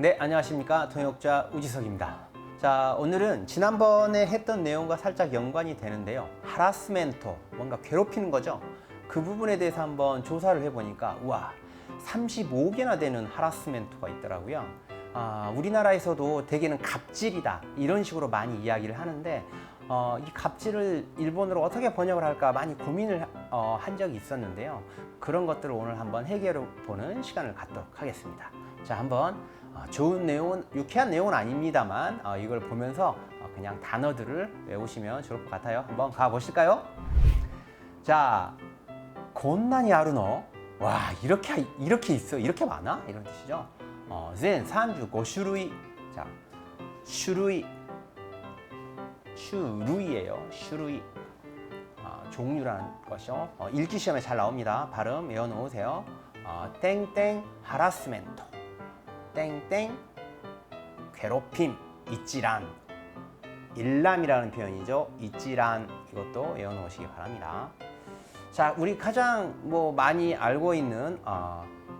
네, 안녕하십니까. 통역자 우지석입니다. 자, 오늘은 지난번에 했던 내용과 살짝 연관이 되는데요. 하라스멘토, 뭔가 괴롭히는 거죠. 그 부분에 대해서 한번 조사를 해보니까 우와, 35개나 되는 하라스멘토가 있더라고요. 우리나라에서도 대개는 갑질이다 이런 식으로 많이 이야기를 하는데 이 갑질을 일본어로 어떻게 번역을 할까 많이 고민을 한 적이 있었는데요. 그런 것들을 오늘 한번 해결해 보는 시간을 갖도록 하겠습니다. 자, 한번 좋은 내용은, 유쾌한 내용은 아닙니다만 이걸 보면서 그냥 단어들을 외우시면 좋을 것 같아요. 한번 가보실까요? 자, 곤나니 아루노. 와, 이렇게 있어? 이렇게 많아? 이런 뜻이죠. zen 35種類. 자, 슈루이예요. 슈루이. 종류라는 것이요. 읽기 시험에 잘 나옵니다. 발음 외워놓으세요. 땡땡 하라스멘토. 땡땡 괴롭힘, 이찌란. 일람이라는 표현이죠. 이찌란. 이것도 외워놓으시기 바랍니다. 자, 우리 가장 많이 알고 있는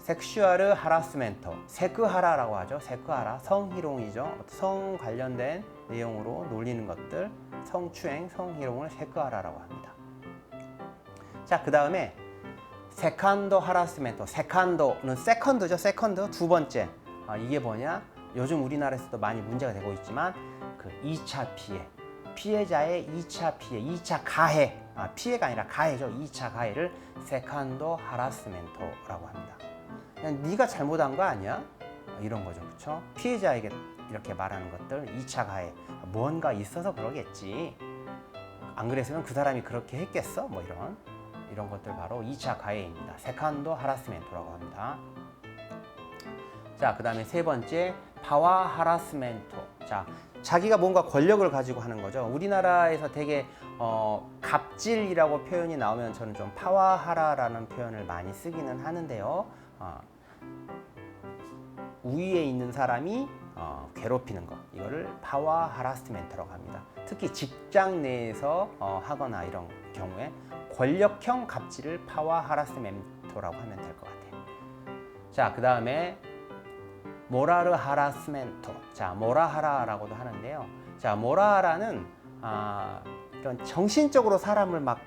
섹슈얼 하라스멘토, 세크하라라고 하죠. 세크하라, 성희롱이죠. 성 관련된 내용으로 놀리는 것들, 성추행, 성희롱을 세크하라라고 합니다. 자, 그 다음에 세컨도 하라스멘토. 세컨도는 세컨드죠. 세컨드, 두 번째. 이게 뭐냐? 요즘 우리나라에서도 많이 문제가 되고 있지만 그 2차 피해, 피해자의 2차 피해, 2차 가해, 피해가 아니라 가해죠. 2차 가해를 세컨도 하라스멘토라고 합니다. 그냥 네가 잘못한 거 아니야? 이런 거죠. 그렇죠? 피해자에게 이렇게 말하는 것들, 2차 가해. 뭔가 있어서 그러겠지. 안 그랬으면 그 사람이 그렇게 했겠어? 이런 것들 바로 2차 가해입니다. 세컨도 하라스멘토라고 합니다. 자, 그 다음에 세 번째, 파와 하라스멘토. 자, 자기가 뭔가 권력을 가지고 하는 거죠. 우리나라에서 되게 갑질이라고 표현이 나오면 저는 좀 파와하라라는 표현을 많이 쓰기는 하는데요. 우위에 있는 사람이 괴롭히는 것, 이거를 파와 하라스멘트라고 합니다. 특히 직장 내에서 하거나 이런 경우에 권력형 갑질을 파와 하라스멘트라고 하면 될 것 같아요. 자, 그 다음에 모라르 하라스멘토. 자, 모라하라라고도 하는데요. 자, 모라하라는 이런 정신적으로 사람을 막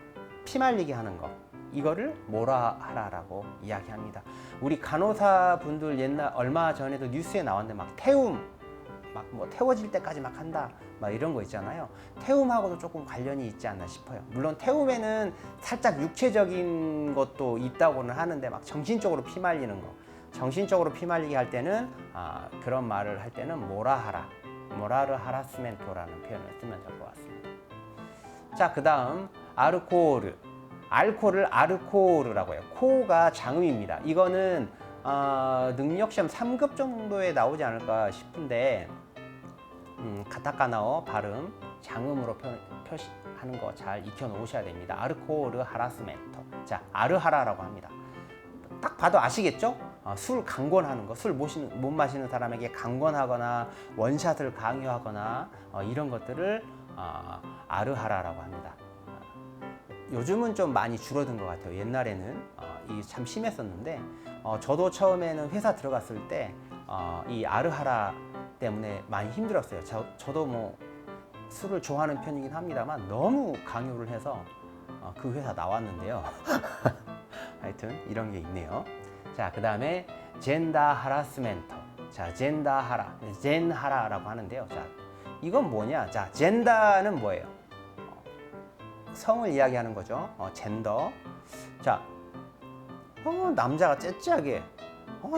피말리게 하는 거, 이거를 모라하라라고 이야기합니다. 우리 간호사 분들 얼마 전에도 뉴스에 나왔는데 막 태워질 때까지 막 한다, 이런 거 있잖아요. 태움하고도 조금 관련이 있지 않나 싶어요. 물론 태움에는 살짝 육체적인 것도 있다고는 하는데 막 정신적으로 피말리는 거, 정신적으로 피말리게 할 때는 그런 말을 할 때는 모라르 하라스멘토라는 표현을 쓰면 될 것 같습니다. 자, 그 다음 알코올을 아르코르라고 해요. 코가 장음입니다. 이거는 능력시험 3급 정도에 나오지 않을까 싶은데 가타카나어 발음 장음으로 표시하는 거 잘 익혀 놓으셔야 됩니다. 아르코르 하라스멘토. 자, 아르하라라고 합니다. 딱 봐도 아시겠죠? 술 강권하는 거, 술 못 마시는 사람에게 강권하거나 원샷을 강요하거나 이런 것들을 아르하라라고 합니다. 요즘은 좀 많이 줄어든 것 같아요. 옛날에는 이게 참 심했었는데 저도 처음에는 회사 들어갔을 때 이 아르하라 때문에 많이 힘들었어요. 저도 술을 좋아하는 편이긴 합니다만 너무 강요를 해서 그 회사 나왔는데요. 하여튼 이런 게 있네요. 자, 그 다음에 젠더 하라스멘토. 자, 젠하라라고 하는데요. 자, 이건 뭐냐? 자, 젠더는 뭐예요? 성을 이야기하는 거죠. 젠더. 자, 남자가 째째하게,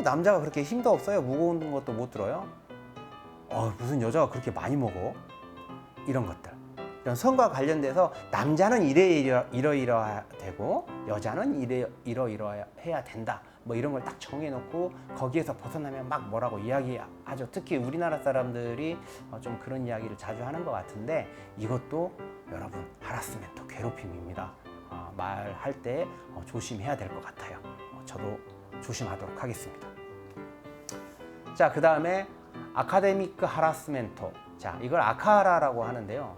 남자가 그렇게 힘도 없어요. 무거운 것도 못 들어요. 무슨 여자가 그렇게 많이 먹어? 이런 것들. 이런 성과 관련돼서 남자는 이러이러해야 되고 여자는 이러이러해야 된다. 이런 걸 딱 정해놓고 거기에서 벗어나면 막 뭐라고 이야기하죠. 특히 우리나라 사람들이 좀 그런 이야기를 자주 하는 것 같은데 이것도 여러분 하라스멘토, 괴롭힘입니다. 말할 때 조심해야 될 것 같아요. 저도 조심하도록 하겠습니다. 자, 그 다음에 아카데미크 하라스멘토. 자, 이걸 아카하라라고 하는데요.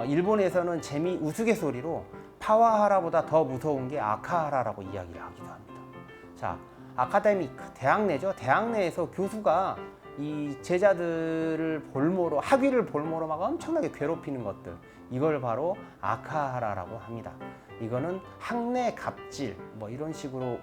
일본에서는 우스갯소리로 파와하라보다 더 무서운 게 아카하라라고 이야기를 하기도 합니다. 자, 아카데미크, 대학 내죠. 대학 내에서 교수가 이 제자들을 볼모로 학위를 볼모로 막 엄청나게 괴롭히는 것들, 이걸 바로 아카하라라고 합니다. 이거는 학내 갑질 뭐 이런 식으로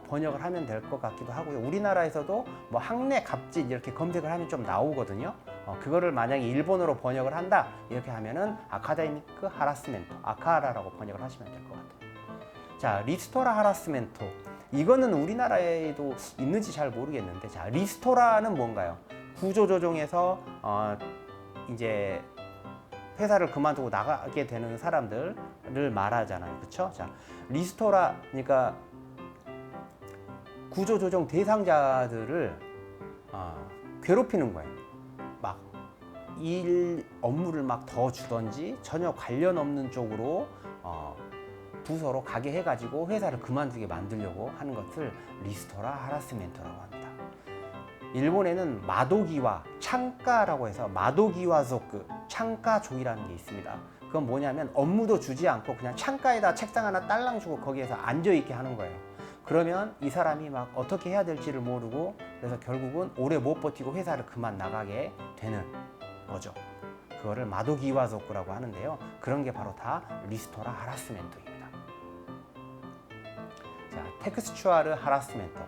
번역을 하면 될 것 같기도 하고요. 우리나라에서도 뭐 학내 갑질 이렇게 검색을 하면 좀 나오거든요. 그거를 만약에 일본어로 번역을 한다 이렇게 하면은 아카데미크 하라스멘토, 아카하라라고 번역을 하시면 될 것 같아요. 자, 리스토라 하라스멘토, 이거는 우리나라에도 있는지 잘 모르겠는데, 자, 리스토라는 뭔가요? 구조조정에서 이제 회사를 그만두고 나가게 되는 사람들을 말하잖아요. 그렇죠? 자, 리스토라, 그러니까 구조조정 대상자들을 괴롭히는 거예요. 막 일 업무를 막 더 주던지 전혀 관련 없는 쪽으로 부서로 가게 해가지고 회사를 그만두게 만들려고 하는 것을 리스토라 하라스멘토라고 합니다. 일본에는 마도기와 창가라고 해서 마도기와族, 창가족이라는 게 있습니다. 그건 뭐냐면 업무도 주지 않고 그냥 창가에다 책상 하나 딸랑 주고 거기에서 앉아있게 하는 거예요. 그러면 이 사람이 막 어떻게 해야 될지를 모르고, 그래서 결국은 오래 못 버티고 회사를 그만 나가게 되는 거죠. 그거를 마도기와族라고 하는데요. 그런 게 바로 다 리스토라 하라스멘토입니다. 자, 텍스추얼 하라스멘토.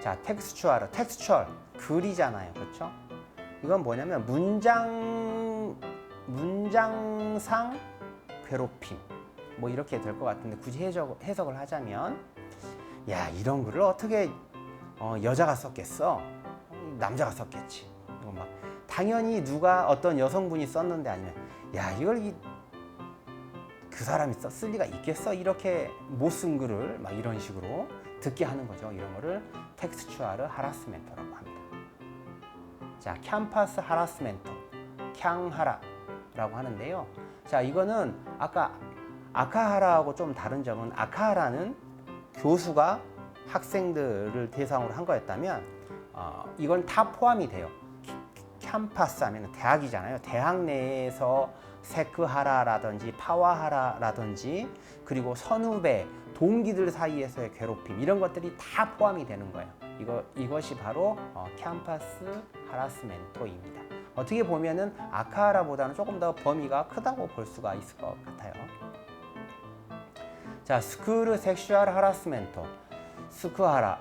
자, 텍스추얼 글이잖아요. 그렇죠? 이건 뭐냐면 문장상 괴롭힘 뭐 이렇게 될 것 같은데, 굳이 해석을 하자면, 야, 이런 글을 어떻게 여자가 썼겠어? 남자가 썼겠지. 이건 막 당연히 누가 어떤 여성분이 썼는데, 아니면 야, 이걸 그 사람이 쓸 리가 있겠어? 이렇게 못 쓴 글을 막 이런 식으로 듣게 하는 거죠. 이런 거를 텍스추얼 하라스멘토라고 합니다. 자, 캠퍼스 하라스멘토, 캉하라라고 하는데요. 자, 이거는 아까 아카하라하고 좀 다른 점은, 아카하라는 교수가 학생들을 대상으로 한 거였다면, 이건 다 포함이 돼요. 캠퍼스 하면 대학이잖아요. 대학 내에서 세크하라라든지 파와하라라든지, 그리고 선후배, 동기들 사이에서의 괴롭힘, 이런 것들이 다 포함이 되는 거예요. 이것이 바로 캠퍼스 하라스멘토입니다. 어떻게 보면은 아카하라보다는 조금 더 범위가 크다고 볼 수가 있을 것 같아요. 자, 스쿨 섹슈얼 하라스멘토, 스크하라.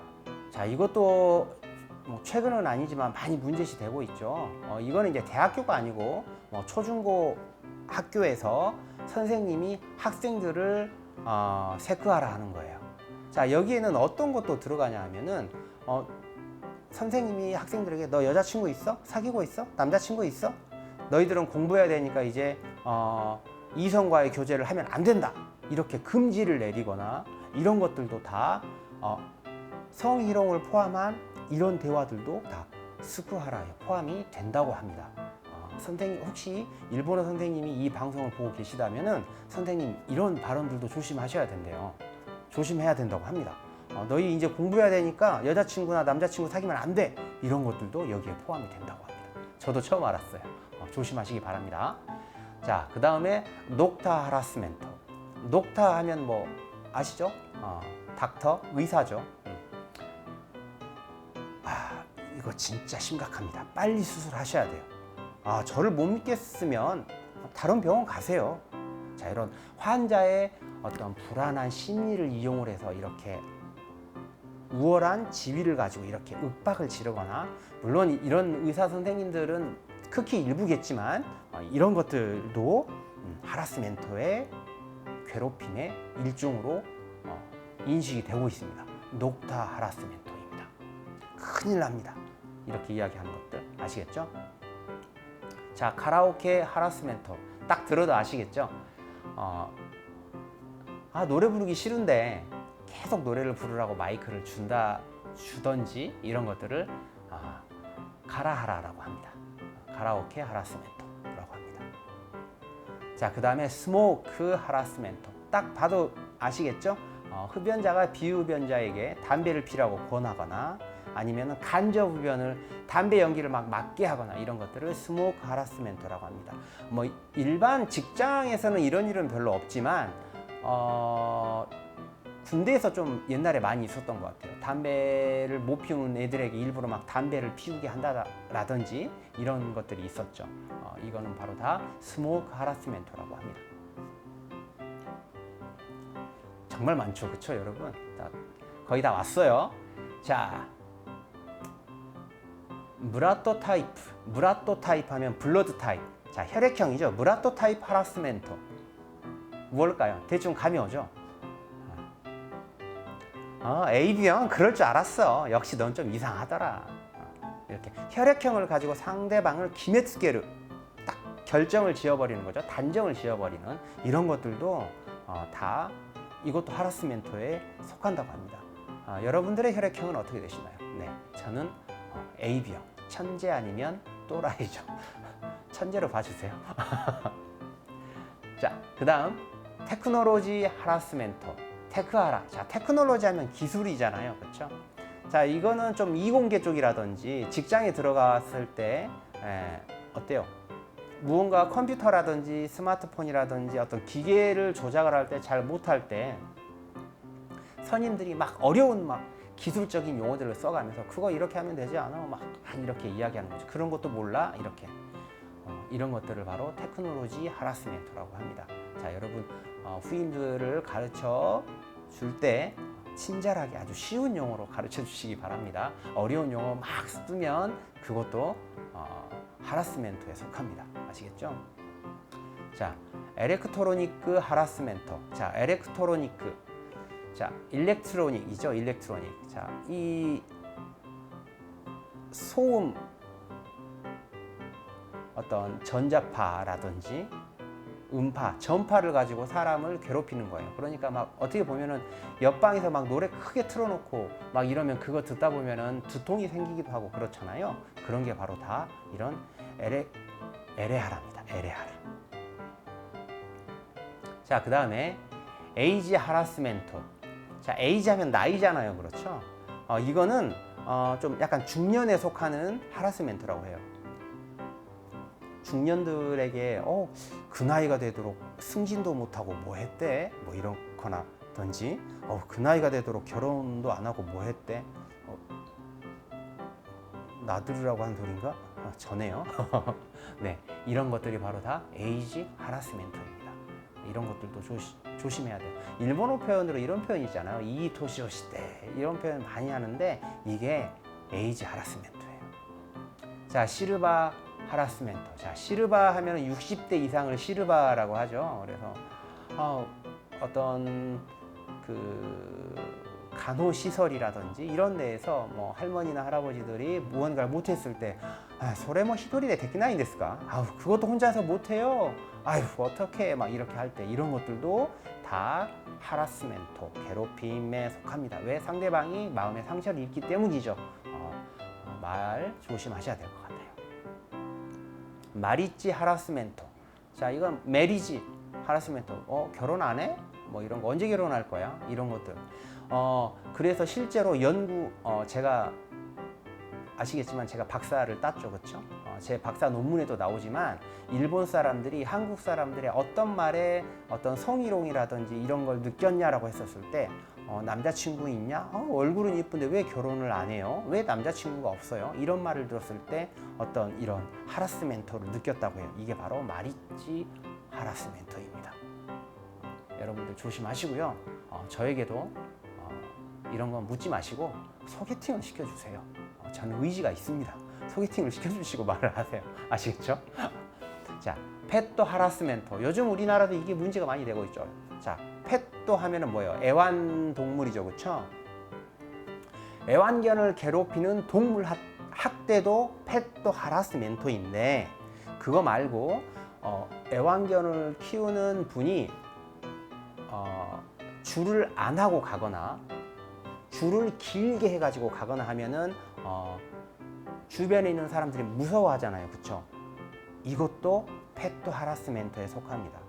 자, 이것도 뭐 최근은 아니지만 많이 문제시 되고 있죠. 이거는 이제 대학교가 아니고 초중고 학교에서 선생님이 학생들을 세크하라 하는 거예요. 자, 여기에는 어떤 것도 들어가냐 하면은, 선생님이 학생들에게 너 여자친구 있어? 사귀고 있어? 남자친구 있어? 너희들은 공부해야 되니까 이제 이성과의 교제를 하면 안 된다, 이렇게 금지를 내리거나, 이런 것들도 다 성희롱을 포함한 이런 대화들도 다 스크하라에 포함이 된다고 합니다. 선생님, 혹시 일본어 선생님이 이 방송을 보고 계시다면은 선생님, 이런 발언들도 조심하셔야 된대요. 조심해야 된다고 합니다. 너희 이제 공부해야 되니까 여자친구나 남자친구 사귀면 안 돼, 이런 것들도 여기에 포함이 된다고 합니다. 저도 처음 알았어요. 조심하시기 바랍니다. 자, 그 다음에 녹타 하라스멘토. 녹타 하면 뭐 아시죠? 닥터, 의사죠. 이거 진짜 심각합니다. 빨리 수술하셔야 돼요. 저를 못 믿겠으면 다른 병원 가세요. 자, 이런 환자의 어떤 불안한 심리를 이용을 해서 이렇게 우월한 지위를 가지고 이렇게 윽박을 지르거나, 물론 이런 의사 선생님들은 극히 일부겠지만 이런 것들도 하라스멘토의 괴롭힘의 일종으로 인식이 되고 있습니다. 녹타 하라스멘토입니다. 큰일 납니다. 이렇게 이야기하는 것들 아시겠죠? 자, 카라오케 하라스멘토, 딱 들어도 아시겠죠? 노래 부르기 싫은데 계속 노래를 부르라고 마이크를 주던지, 이런 것들을 카라하라라고 합니다. 카라오케 하라스멘토라고 합니다. 자, 그 다음에 스모크 하라스멘토, 딱 봐도 아시겠죠? 흡연자가 비흡연자에게 담배를 피라고 권하거나, 아니면 간접 흡연을, 담배 연기를 막 맞게 하거나, 이런 것들을 스모크 하라스멘토라고 합니다. 뭐 일반 직장에서는 이런 일은 별로 없지만 군대에서 좀 옛날에 많이 있었던 것 같아요. 담배를 못 피우는 애들에게 일부러 막 담배를 피우게 한다라든지 이런 것들이 있었죠. 이거는 바로 다 스모크 하라스멘트라고 합니다. 정말 많죠, 그렇죠, 여러분? 거의 다 왔어요. 자, 무라토 타입 하면 블러드 타입. 자, 혈액형이죠. 무라토 타입 하라스멘트. 뭘까요? 대충 감이 오죠. AB형 그럴 줄 알았어. 역시 넌 좀 이상하더라. 이렇게 혈액형을 가지고 상대방을 기메츠게르 딱 결정을 지어버리는 거죠. 단정을 지어버리는 이런 것들도 다 이것도 하라스멘트에 속한다고 합니다. 여러분들의 혈액형은 어떻게 되시나요? 네, 저는 AB형. 천재 아니면 또라이죠. 천재로 봐주세요. 자, 그 다음 테크놀로지 하라스멘트. 테크하라. 자, 테크놀로지 하면 기술이잖아요. 그렇죠? 자, 이거는 좀 이공계 쪽이라든지 직장에 들어갔을 때 어때요? 무언가 컴퓨터라든지 스마트폰이라든지 어떤 기계를 조작을 할 때 잘 못할 때 선임들이 막 어려운 막 기술적인 용어들을 써가면서 그거 이렇게 하면 되지 않아? 막 이렇게 이야기하는 거죠. 그런 것도 몰라? 이렇게. 이런 것들을 바로 테크놀로지 하라스멘트라고 합니다. 자, 여러분 후임들을 가르쳐 줄 때 친절하게 아주 쉬운 용어로 가르쳐 주시기 바랍니다. 어려운 용어 막 쓰면 그것도 하라스멘트에 속합니다. 아시겠죠? 자, 엘렉트로니크 하라스멘트. 자, 엘렉트로니크. 자, 일렉트로닉이죠. 일렉트로닉. 자, 이 소음 어떤 전자파라든지 음파, 전파를 가지고 사람을 괴롭히는 거예요. 그러니까 막 어떻게 보면은 옆방에서 막 노래 크게 틀어놓고 막 이러면 그거 듣다 보면은 두통이 생기기도 하고 그렇잖아요. 그런 게 바로 다 이런 에레하라입니다. 에레하라. 자, 그 다음에 에이지 하라스멘트. 자, 에이지 하면 나이잖아요. 그렇죠? 이거는 좀 약간 중년에 속하는 하라스멘트라고 해요. 중년들에게 그 나이가 되도록 승진도 못하고 뭐 했대? 뭐 이렇거나 든지 그 나이가 되도록 결혼도 안 하고 뭐 했대? 나들으라고 한 소린가? 전해요. 네, 이런 것들이 바로 다 에이지 하라스멘트입니다. 이런 것들도 조심해야 돼요. 일본어 표현으로 이런 표현 있잖아요. 이토시오시대 이런 표현 많이 하는데 이게 에이지 하라스멘트예요. 자, 시르바 하라스멘트. 자, 시르바 하면 60대 이상을 시르바라고 하죠. 그래서 어떤 그 간호시설이라든지 이런 데에서 뭐 할머니나 할아버지들이 무언가를 못했을 때 소레 뭐 히도리데 데키나이 데스까? 그것도 혼자서 못해요. 어떻게 막 이렇게 할 때 이런 것들도 다 하라스멘트, 괴롭힘에 속합니다. 왜? 상대방이 마음의 상처를 입기 때문이죠. 말 조심하셔야 될 것 같아요. 마리지 하라스멘트. 자, 이건 메리지 하라스멘트. 결혼 안 해? 뭐 이런 거 언제 결혼할 거야? 이런 것들. 그래서 실제로 연구 제가 아시겠지만 제가 박사를 땄죠, 그렇죠? 제 박사 논문에도 나오지만 일본 사람들이 한국 사람들의 어떤 말에 어떤 성희롱이라든지 이런 걸 느꼈냐라고 했었을 때 남자친구 있냐? 얼굴은 예쁜데 왜 결혼을 안 해요? 왜 남자친구가 없어요? 이런 말을 들었을 때 어떤 이런 하라스멘트를 느꼈다고 해요. 이게 바로 마리지 하라스멘트입니다. 여러분들 조심하시고요. 저에게도 이런 건 묻지 마시고 소개팅을 시켜주세요. 저는 의지가 있습니다. 소개팅을 시켜주시고 말을 하세요. 아시겠죠? 자, 펫도 하라스멘트. 요즘 우리나라도 이게 문제가 많이 되고 있죠. 자, 펫도 하면은 뭐예요? 애완동물이죠, 그렇죠? 애완견을 괴롭히는 동물 학대도 펫도 하라스멘트인데 그거 말고 애완견을 키우는 분이 줄을 안 하고 가거나 줄을 길게 해가지고 가거나 하면은 주변에 있는 사람들이 무서워하잖아요, 그렇죠? 이것도 펫도 하라스멘트에 속합니다.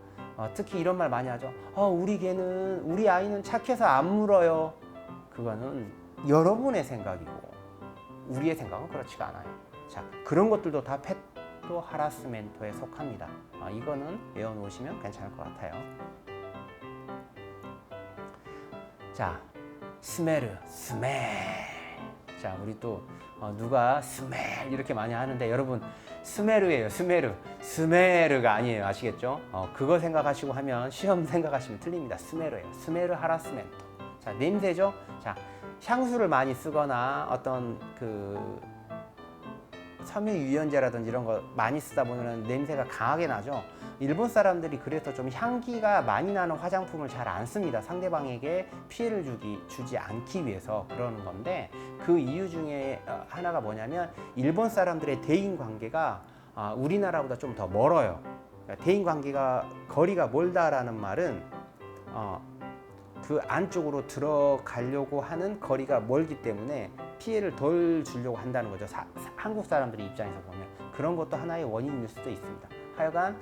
특히 이런 말 많이 하죠. 우리 아이는 착해서 안 물어요. 그거는 여러분의 생각이고 우리의 생각은 그렇지가 않아요. 자, 그런 것들도 다 펫도 하라스멘트에 속합니다. 이거는 외워놓으시면 괜찮을 것 같아요. 자, 스멜. 자, 우리 또 누가 스멜 이렇게 많이 하는데 여러분 스메르예요. 스메르가 아니에요. 아시겠죠? 그거 생각하시고 하면 시험 생각하시면 틀립니다. 스메르예요. 스메르 하라스멘토. 자, 냄새죠? 자, 향수를 많이 쓰거나 어떤 그 섬유 유연제라든지 이런 거 많이 쓰다 보면 냄새가 강하게 나죠. 일본 사람들이 그래서 좀 향기가 많이 나는 화장품을 잘 안 씁니다. 상대방에게 피해를 주지 않기 위해서 그러는 건데, 그 이유 중에 하나가 뭐냐면 일본 사람들의 대인 관계가 우리나라보다 좀 더 멀어요. 대인 관계가 거리가 멀다라는 말은 그 안쪽으로 들어가려고 하는 거리가 멀기 때문에 피해를 덜 주려고 한다는 거죠. 한국 사람들의 입장에서 보면 그런 것도 하나의 원인일 수도 있습니다. 하여간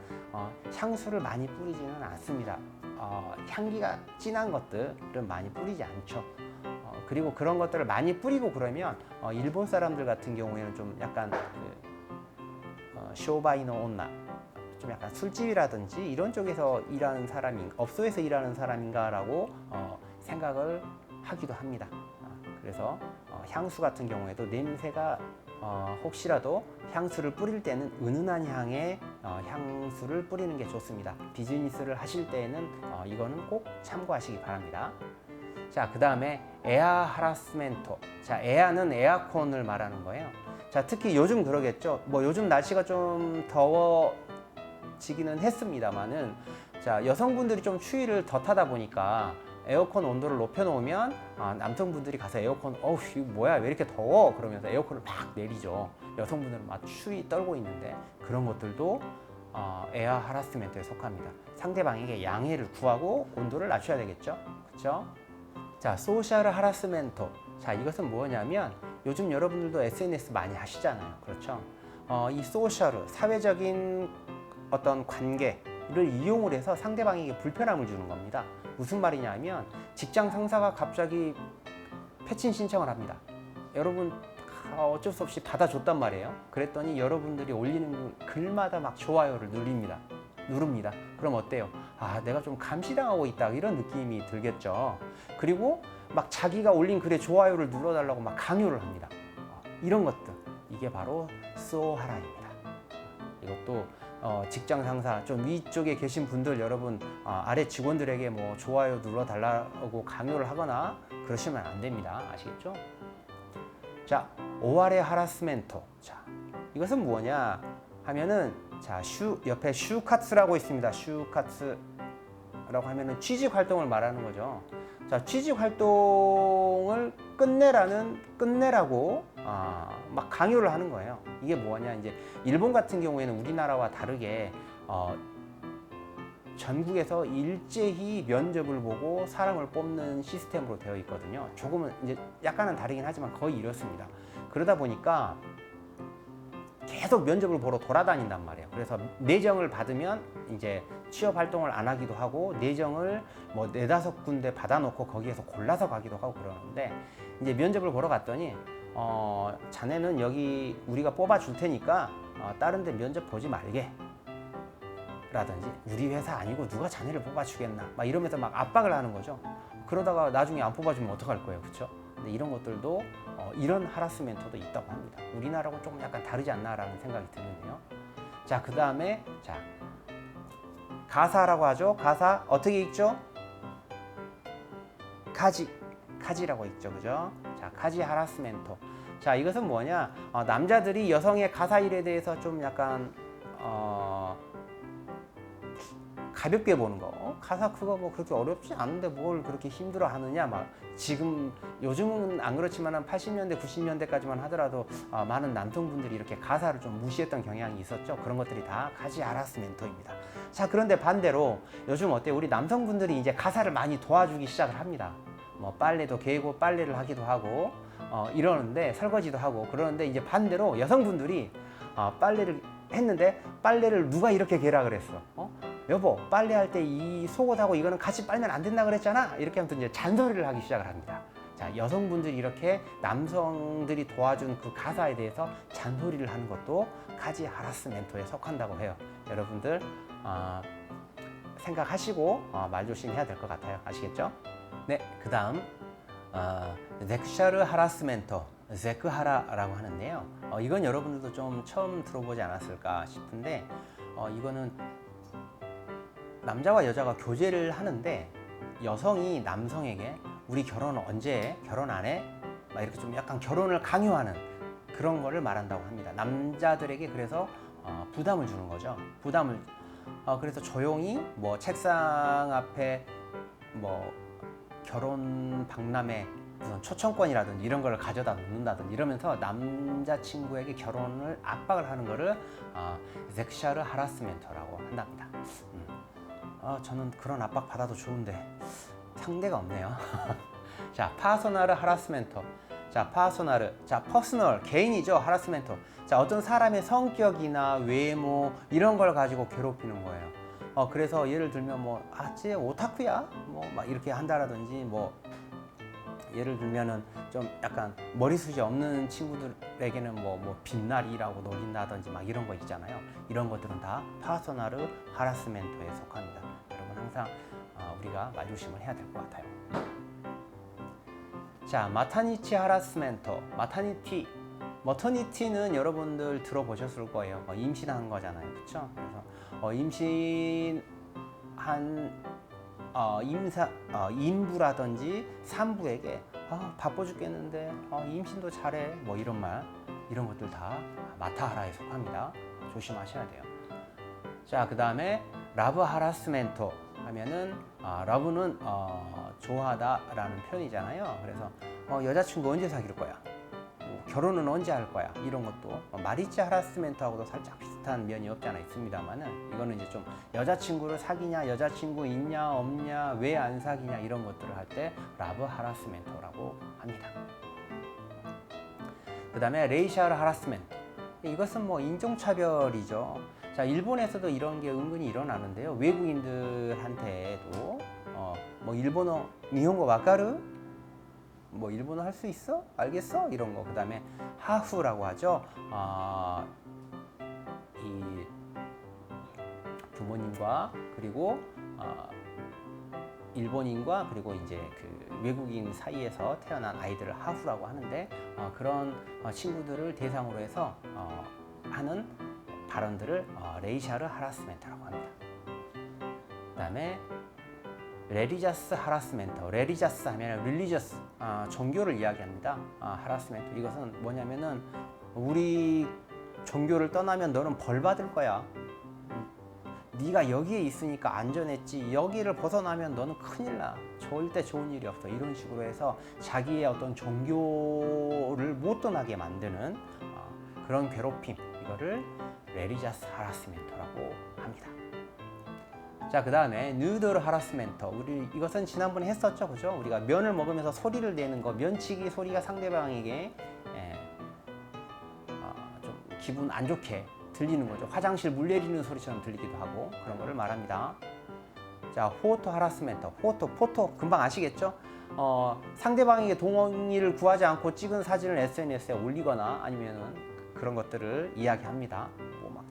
향수를 많이 뿌리지는 않습니다. 향기가 진한 것들은 많이 뿌리지 않죠. 그리고 그런 것들을 많이 뿌리고 그러면 일본 사람들 같은 경우에는 좀 약간 쇼바이노 온나, 좀 약간 술집이라든지 이런 쪽에서 일하는 업소에서 일하는 사람인가라고 생각을 하기도 합니다. 그래서 향수 같은 경우에도 냄새가 혹시라도 향수를 뿌릴 때는 은은한 향의 향수를 뿌리는 게 좋습니다. 비즈니스를 하실 때에는 이거는 꼭 참고하시기 바랍니다. 자, 그 다음에 에아 하라스멘토. 자, 에아는 에어컨을 말하는 거예요. 자, 특히 요즘 그러겠죠. 뭐 요즘 날씨가 좀 더워지기는 했습니다만은, 자, 여성분들이 좀 추위를 더 타다 보니까 에어컨 온도를 높여놓으면 남성분들이 가서 에어컨 이거 뭐야 왜 이렇게 더워 그러면서 에어컨을 막 내리죠. 여성분들은 막 추위 떨고 있는데 그런 것들도 에어 하라스멘트에 속합니다. 상대방에게 양해를 구하고 온도를 낮춰야 되겠죠. 그렇죠? 자, 소셜 하라스멘트. 자, 이것은 뭐냐면 요즘 여러분들도 SNS 많이 하시잖아요. 그렇죠? 이 소셜, 사회적인 어떤 관계를 이용을 해서 상대방에게 불편함을 주는 겁니다. 무슨 말이냐면 직장 상사가 갑자기 패친 신청을 합니다. 여러분 어쩔 수 없이 받아줬단 말이에요. 그랬더니 여러분들이 올리는 글마다 막 좋아요를 누릅니다. 그럼 어때요? 내가 좀 감시당하고 있다 이런 느낌이 들겠죠. 그리고 막 자기가 올린 글에 좋아요를 눌러달라고 막 강요를 합니다. 이런 것들, 이게 바로 소하라입니다. 이것도 직장 상사 좀 위쪽에 계신 분들 여러분 아래 직원들에게 뭐 좋아요 눌러달라고 강요를 하거나 그러시면 안 됩니다. 아시겠죠? 자, 오아레 하라스멘토. 자, 이것은 뭐냐 하면은, 자, 옆에 슈카츠라고 있습니다. 슈카츠라고 하면은 취직 활동을 말하는 거죠. 자, 취직 활동을 끝내라고 막 강요를 하는 거예요. 이게 뭐냐, 이제 일본 같은 경우에는 우리나라와 다르게 전국에서 일제히 면접을 보고 사람을 뽑는 시스템으로 되어 있거든요. 조금은 이제 약간은 다르긴 하지만 거의 이렇습니다. 그러다 보니까 계속 면접을 보러 돌아다닌단 말이에요. 그래서 내정을 받으면 이제 취업 활동을 안 하기도 하고, 내정을 뭐 4-5군데 받아놓고 거기에서 골라서 가기도 하고 그러는데, 이제 면접을 보러 갔더니 자네는 여기 우리가 뽑아줄 테니까 다른 데 면접 보지 말게 라든지, 우리 회사 아니고 누가 자네를 뽑아주겠나 막 이러면서 막 압박을 하는 거죠. 그러다가 나중에 안 뽑아주면 어떡할 거예요. 그렇죠? 근데 이런 것들도 이런 하라스멘트도 있다고 합니다. 우리나라하고 조금 약간 다르지 않나라는 생각이 드는데요. 자, 그 다음에 자, 가사라고 하죠. 가사 어떻게 읽죠? 카지라고 읽죠. 그죠? 자, 카지 하라스멘트. 자, 이것은 뭐냐, 남자들이 여성의 가사 일에 대해서 좀 약간 가볍게 보는 거. 가사 그거 뭐 그렇게 어렵지 않은데 뭘 그렇게 힘들어 하느냐. 막 지금 요즘은 안 그렇지만 한 80년대 90년대까지만 하더라도 많은 남성분들이 이렇게 가사를 좀 무시했던 경향이 있었죠. 그런 것들이 다 카지 하라스멘트입니다. 자, 그런데 반대로 요즘 어때요? 우리 남성분들이 이제 가사를 많이 도와주기 시작을 합니다. 뭐 빨래도 개고 빨래를 하기도 하고 이러는데, 설거지도 하고 그러는데, 이제 반대로 여성분들이 빨래를 했는데 빨래를 누가 이렇게 개라 그랬어? 여보, 빨래할 때 이 속옷하고 이거는 같이 빨면 안 된다 그랬잖아. 이렇게 하면서 이제 잔소리를 하기 시작을 합니다. 자, 여성분들이 이렇게 남성들이 도와준 그 가사에 대해서 잔소리를 하는 것도 카지 하라스멘트에 속한다고 해요. 여러분들 생각하시고 말 조심해야 될 것 같아요. 아시겠죠? 네, 그다음 섹슈얼 하라스멘터, 세크하라라고 하는데요. 이건 여러분들도 좀 처음 들어보지 않았을까 싶은데 이거는 남자와 여자가 교제를 하는데 여성이 남성에게 우리 결혼 언제 해? 결혼 안 해? 막 이렇게 좀 약간 결혼을 강요하는 그런 거를 말한다고 합니다. 남자들에게 그래서 부담을 주는 거죠. 부담을 그래서 조용히 뭐 책상 앞에 뭐 결혼 박람회 무슨 초청권이라든지 이런 걸 가져다 놓는다든지 이러면서 남자친구에게 결혼을 압박을 하는 거를 섹슈얼 하라스멘터라고 한답니다. 저는 그런 압박 받아도 좋은데 상대가 없네요. 자, 파소널 하라스멘터. 자, 파소널. 자, 퍼스널. 개인이죠. 하라스멘터. 자, 어떤 사람의 성격이나 외모 이런 걸 가지고 괴롭히는 거예요. 그래서 예를 들면 뭐, 쟤 오타쿠야? 뭐, 막 이렇게 한다라든지 뭐, 예를 들면은 좀 약간 머리숱이 없는 친구들에게는 뭐 빛나리라고 놀린다든지 막 이런 거 있잖아요. 이런 것들은 다 파소널 하라스멘터에 속합니다. 여러분 항상 우리가 마주심을 해야 될 것 같아요. 자, 마타니티 하라스멘터. 머터니티는 여러분들 들어보셨을 거예요. 임신한 거잖아요, 그렇죠? 그래서 임신한 인부라든지 산부에게 바빠 죽겠는데 임신도 잘해 뭐 이런 말 이런 것들 다 마타하라에 속합니다. 조심하셔야 돼요. 자, 그 다음에 라브 하라스멘터 하면은 러브는 좋아하다라는 표현이잖아요. 그래서 여자친구 언제 사귈 거야? 결혼은 언제 할 거야? 이런 것도 마리치 하라스멘트하고도 살짝 비슷한 면이 없지 않아 있습니다만은 이거는 이제 좀 여자친구를 사귀냐, 여자친구 있냐, 없냐, 왜 안 사귀냐 이런 것들을 할 때 라브 하라스멘트라고 합니다. 그 다음에 레이셜 하라스멘트. 이것은 뭐 인종차별이죠. 자, 일본에서도 이런 게 은근히 일어나는데요. 외국인들한테도 뭐 일본어 니혼고 와카르? 뭐 일본어 할 수 있어? 알겠어? 이런 거. 그 다음에 하후라고 하죠. 이 부모님과 그리고 일본인과 그리고 이제 그 외국인 사이에서 태어난 아이들을 하후라고 하는데 그런 친구들을 대상으로 해서 하는 발언들을 레이셜 하라스멘트라고 합니다. 그 다음에 레리저스 하라스멘터. 레리저스 하면 릴리저스 종교를 이야기합니다. 하라스멘터 이것은 뭐냐면은 우리 종교를 떠나면 너는 벌 받을 거야. 네가 여기에 있으니까 안전했지. 여기를 벗어나면 너는 큰일 나. 절대 좋은 일이 없어. 이런 식으로 해서 자기의 어떤 종교를 못 떠나게 만드는 그런 괴롭힘. 이거를 레리저스 하라스멘터라고 합니다. 자, 그 다음에 누들 하라스멘터. 우리 이것은 지난번에 했었죠, 그죠? 우리가 면을 먹으면서 소리를 내는 거, 면치기 소리가 상대방에게 좀 기분 안 좋게 들리는 거죠. 화장실 물 내리는 소리처럼 들리기도 하고 그런 거를 말합니다. 자, 포토 하라스멘터. 포토 금방 아시겠죠? 상대방에게 동의를 구하지 않고 찍은 사진을 SNS에 올리거나 아니면은 그런 것들을 이야기합니다. 뭐 막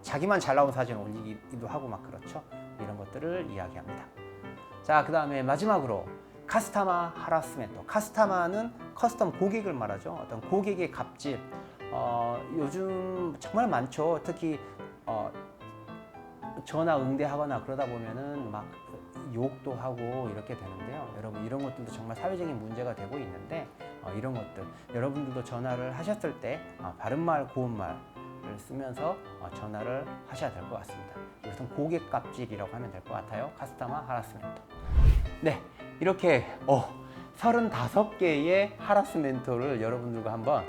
자기만 잘 나온 사진을 올리기도 하고 막 그렇죠. 이런 것들을 이야기합니다. 자, 그 다음에 마지막으로 카스타마 하라스멘터. 카스타마는 커스텀 고객을 말하죠. 어떤 고객의 갑질. 요즘 정말 많죠. 특히 전화 응대하거나 그러다 보면은 막 욕도 하고 이렇게 되는데요. 여러분 이런 것들도 정말 사회적인 문제가 되고 있는데 이런 것들 여러분들도 전화를 하셨을 때 바른말 고운말을 쓰면서 전화를 하셔야 될 것 같습니다. 이것은 고객 갑질이라고 하면 될 것 같아요. 카스타마 하라스멘터. 네, 이렇게 35개의 하라스멘터를 여러분들과 한번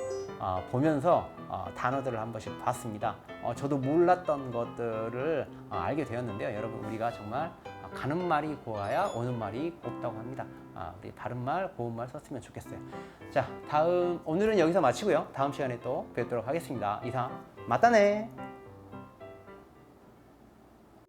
보면서 단어들을 한 번씩 봤습니다. 저도 몰랐던 것들을 알게 되었는데요. 여러분 우리가 정말 가는 말이 고와야 오는 말이 곱다고 합니다. 우리 바른말 고운말 썼으면 좋겠어요. 자, 오늘은 여기서 마치고요. 다음 시간에 또 뵙도록 하겠습니다. 이상 맞다네.